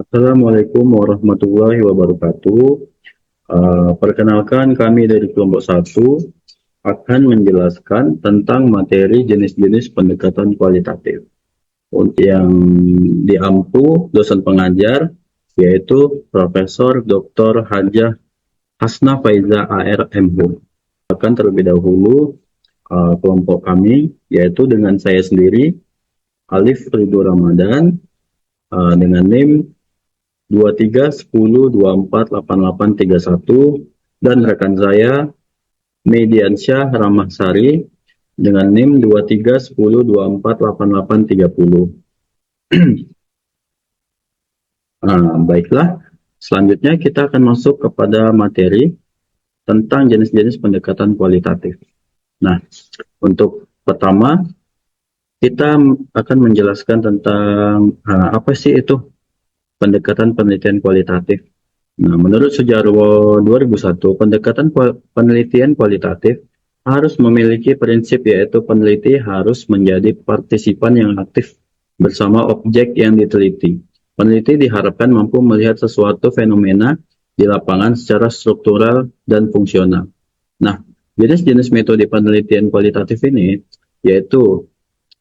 Assalamualaikum warahmatullahi wabarakatuh. Perkenalkan kami dari kelompok 1 akan menjelaskan tentang materi jenis-jenis pendekatan kualitatif. Untuk yang diampu dosen pengajar yaitu Profesor Dr. Hajah Hasna Faiza ARMH. Akan terlebih dahulu kelompok kami yaitu dengan saya sendiri Alif Ridho Ramadan dengan NIM 2310248831 dan rekan saya Mediansyah Ramahsari dengan NIM 2310248830. Baiklah, selanjutnya kita akan masuk kepada materi tentang jenis-jenis pendekatan kualitatif. Nah, untuk pertama kita akan menjelaskan tentang apa sih itu pendekatan penelitian kualitatif. Nah, menurut Sujarwo 2001, pendekatan penelitian kualitatif harus memiliki prinsip yaitu peneliti harus menjadi partisipan yang aktif bersama objek yang diteliti. Peneliti diharapkan mampu melihat sesuatu fenomena di lapangan secara struktural dan fungsional. Nah, jenis-jenis metode penelitian kualitatif ini yaitu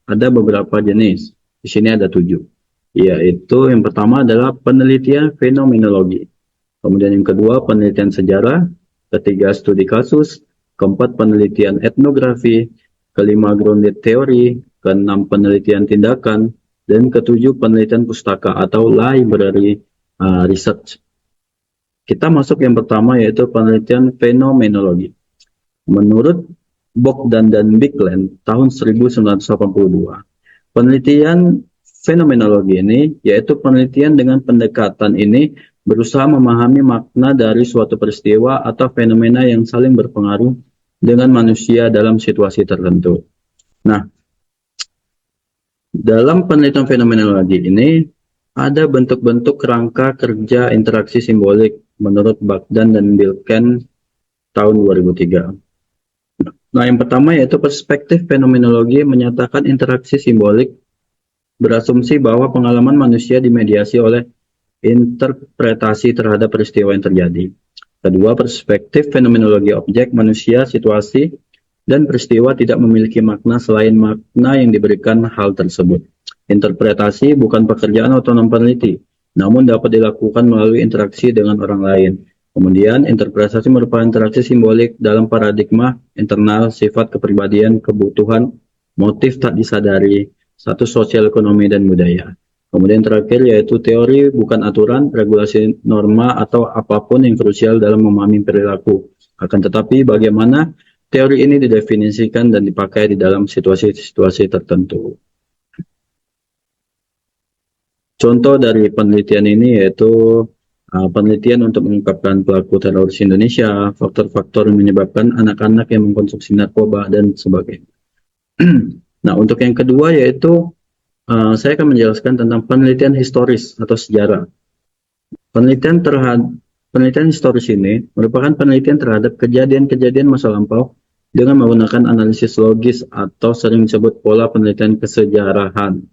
ada beberapa jenis. Di sini ada 7. Yaitu yang pertama adalah penelitian fenomenologi, kemudian yang kedua penelitian sejarah, ketiga studi kasus, keempat penelitian etnografi, kelima grounded theory, keenam penelitian tindakan, dan ketujuh penelitian pustaka atau library research. Kita masuk yang pertama yaitu penelitian fenomenologi. Menurut Bogdan dan Biklen tahun 1982, penelitian fenomenologi ini, yaitu penelitian dengan pendekatan ini berusaha memahami makna dari suatu peristiwa atau fenomena yang saling berpengaruh dengan manusia dalam situasi tertentu. Nah, dalam penelitian fenomenologi ini ada bentuk-bentuk kerangka kerja interaksi simbolik menurut Bogdan dan Biklen tahun 2003. Nah, yang pertama yaitu perspektif fenomenologi menyatakan interaksi simbolik berasumsi bahwa pengalaman manusia dimediasi oleh interpretasi terhadap peristiwa yang terjadi. Kedua, perspektif fenomenologi objek manusia, situasi, dan peristiwa tidak memiliki makna selain makna yang diberikan hal tersebut. Interpretasi bukan pekerjaan otonom peneliti, namun dapat dilakukan melalui interaksi dengan orang lain. Kemudian, interpretasi merupakan interaksi simbolik dalam paradigma internal, sifat kepribadian, kebutuhan, motif tak disadari, status sosial, ekonomi, dan budaya. Kemudian terakhir yaitu teori bukan aturan, regulasi, norma, atau apapun yang krusial dalam memahami perilaku. Akan tetapi bagaimana teori ini didefinisikan dan dipakai di dalam situasi-situasi tertentu. Contoh dari penelitian ini yaitu penelitian untuk mengungkapkan pelaku teroris Indonesia, faktor-faktor yang menyebabkan anak-anak yang mengkonsumsi narkoba, dan sebagainya. Nah, untuk yang kedua yaitu saya akan menjelaskan tentang penelitian historis atau sejarah. Penelitian historis ini merupakan penelitian terhadap kejadian-kejadian masa lampau dengan menggunakan analisis logis atau sering disebut pola penelitian kesejarahan.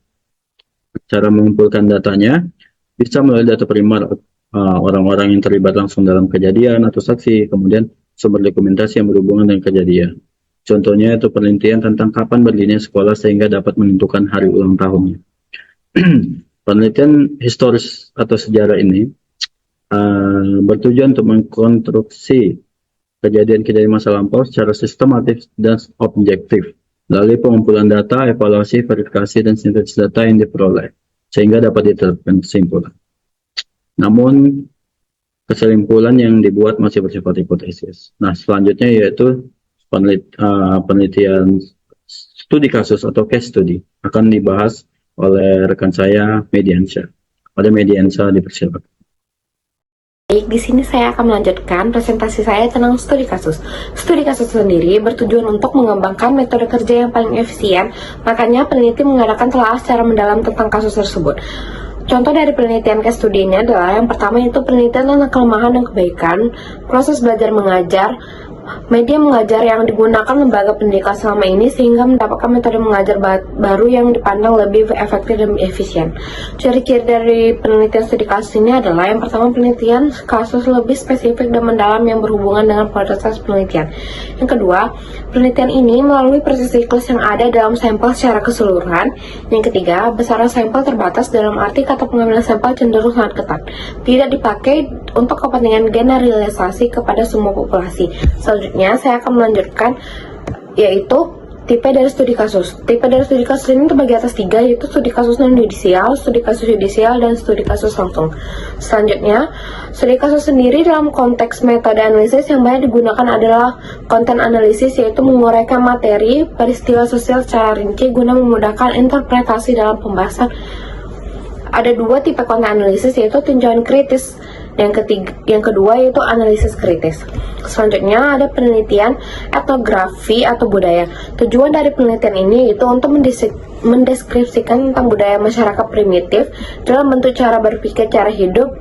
Cara mengumpulkan datanya bisa melalui data primer orang-orang yang terlibat langsung dalam kejadian atau saksi, kemudian sumber dokumentasi yang berhubungan dengan kejadian. Contohnya itu penelitian tentang kapan berdirinya sekolah sehingga dapat menentukan hari ulang tahunnya. Penelitian historis atau sejarah ini bertujuan untuk mengkonstruksi kejadian-kejadian masa lampau secara sistematis dan objektif melalui pengumpulan data, evaluasi, verifikasi, dan sintesis data yang diperoleh sehingga dapat ditetapkan kesimpulan. Namun kesimpulan yang dibuat masih bersifat hipotesis. Nah, selanjutnya yaitu penelitian studi kasus atau case study akan dibahas oleh rekan saya Mediansyah. Pada Mediansyah dipersilakan. Baik, di sini saya akan melanjutkan presentasi saya tentang studi kasus. Studi kasus sendiri bertujuan untuk mengembangkan metode kerja yang paling efisien, makanya peneliti mengadakan telah secara mendalam tentang kasus tersebut. Contoh dari penelitian case study ini adalah yang pertama yaitu penelitian tentang kelemahan dan kebaikan, proses belajar mengajar, media mengajar yang digunakan lembaga pendidikan selama ini sehingga mendapatkan metode mengajar baru yang dipandang lebih efektif dan efisien. Ciri-ciri dari penelitian studi kasus ini adalah yang pertama, penelitian kasus lebih spesifik dan mendalam yang berhubungan dengan kualitas penelitian. Yang kedua, penelitian ini melalui proses siklus yang ada dalam sampel secara keseluruhan. Yang ketiga, besaran sampel terbatas dalam arti kata pengambilan sampel cenderung sangat ketat, tidak dipakai untuk kepentingan generalisasi kepada semua populasi. Selanjutnya, saya akan melanjutkan yaitu tipe dari studi kasus. Tipe dari studi kasus ini terbagi atas 3, yaitu studi kasus non-yudisial, studi kasus yudisial, dan studi kasus langsung. Selanjutnya, studi kasus sendiri dalam konteks metode analisis yang banyak digunakan adalah konten analisis, yaitu menguraikan materi, peristiwa sosial secara rinci guna memudahkan interpretasi dalam pembahasan. Ada 2 tipe konten analisis, yaitu tinjauan kritis. Yang kedua yaitu analisis kritis. Selanjutnya ada penelitian etnografi atau budaya. Tujuan dari penelitian ini yaitu untuk mendeskripsikan tentang budaya masyarakat primitif dalam bentuk cara berpikir, cara hidup,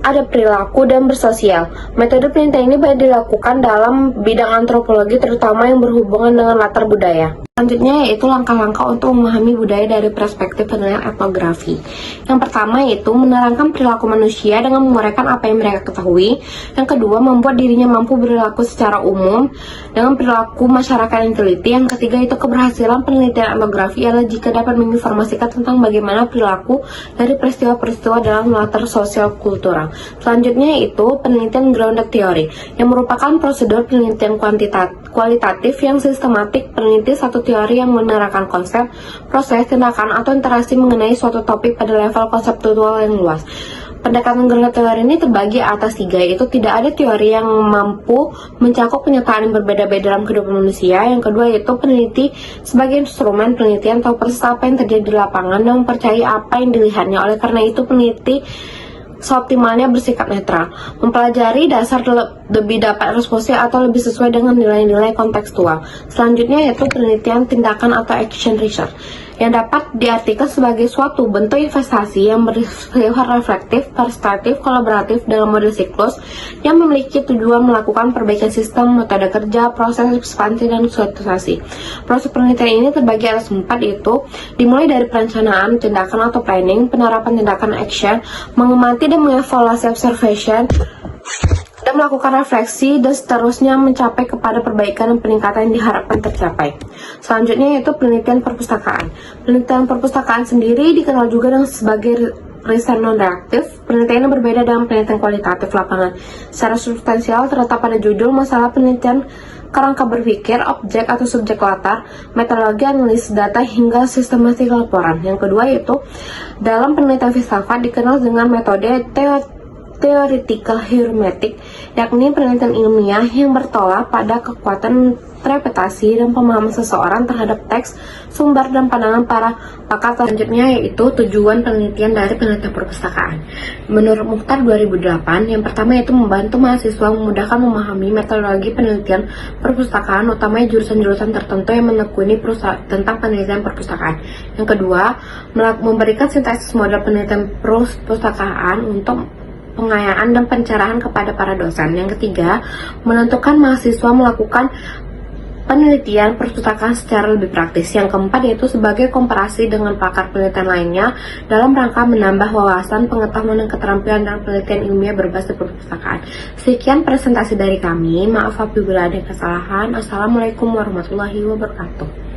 ada perilaku dan bersosial. Metode penelitian ini banyak dilakukan dalam bidang antropologi, terutama yang berhubungan dengan latar budaya. Selanjutnya yaitu langkah-langkah untuk memahami budaya dari perspektif penelitian etnografi. Yang pertama yaitu menerangkan perilaku manusia dengan menguraikan apa yang mereka ketahui. Yang kedua, membuat dirinya mampu berlaku secara umum dengan perilaku masyarakat yang teliti. Yang ketiga itu keberhasilan penelitian etnografi adalah jika dapat menginformasikan tentang bagaimana perilaku dari peristiwa-peristiwa dalam latar sosial kultural. Selanjutnya yaitu penelitian grounded theory yang merupakan prosedur penelitian kualitatif yang sistematik, peneliti satu teori yang menerangkan konsep, proses, tindakan, atau interaksi mengenai suatu topik pada level konseptual yang luas. Pendekatan grounded teori ini terbagi atas 3, yaitu tidak ada teori yang mampu mencakup kenyataan yang berbeda-beda dalam kehidupan manusia. Yang kedua yaitu peneliti sebagai instrumen penelitian tahu persis apa yang terjadi di lapangan dan mempercayai apa yang dilihatnya. Oleh karena itu peneliti seoptimalnya bersikap netral, mempelajari dasar lebih dapat responsif atau lebih sesuai dengan nilai-nilai kontekstual. Selanjutnya yaitu penelitian tindakan atau action research yang dapat diartikan sebagai suatu bentuk investasi yang bersifat reflektif, prestatif, kolaboratif dalam model siklus yang memiliki tujuan melakukan perbaikan sistem, metode kerja, proses ekspansi, dan suatisasi. Proses penelitian ini terbagi atas 4, yaitu dimulai dari perencanaan tindakan atau planning, penerapan tindakan action, mengamati dan mengevaluasi observation, dan melakukan refleksi, dan seterusnya mencapai kepada perbaikan dan peningkatan yang diharapkan tercapai. Selanjutnya yaitu penelitian perpustakaan. Penelitian perpustakaan sendiri dikenal juga dengan sebagai riset non-reaktif. Penelitian ini berbeda dengan penelitian kualitatif lapangan. Secara substansial terletak pada judul, masalah penelitian, kerangka berpikir, objek atau subjek latar, metodologi analisis data, hingga sistematik laporan. Yang kedua yaitu dalam penelitian filsafat dikenal dengan metode theoretical hermeneutik, yakni penelitian ilmiah yang bertolak pada kekuatan interpretasi dan pemahaman seseorang terhadap teks, sumber, dan pandangan para pakar. Selanjutnya yaitu tujuan penelitian dari penelitian perpustakaan. Menurut Mukhtar 2008, yang pertama yaitu membantu mahasiswa memudahkan memahami metodologi penelitian perpustakaan, utamanya jurusan-jurusan tertentu yang menekuni tentang penelitian perpustakaan. Yang kedua, memberikan sintesis model penelitian perpustakaan untuk pengayaan dan pencerahan kepada para dosen. Yang ketiga, menentukan mahasiswa melakukan penelitian perpustakaan secara lebih praktis. Yang keempat yaitu sebagai komparasi dengan pakar penelitian lainnya dalam rangka menambah wawasan, pengetahuan, dan keterampilan dalam penelitian ilmiah berbasis perpustakaan. Sekian presentasi dari kami. Maaf apabila ada kesalahan. Assalamualaikum warahmatullahi wabarakatuh.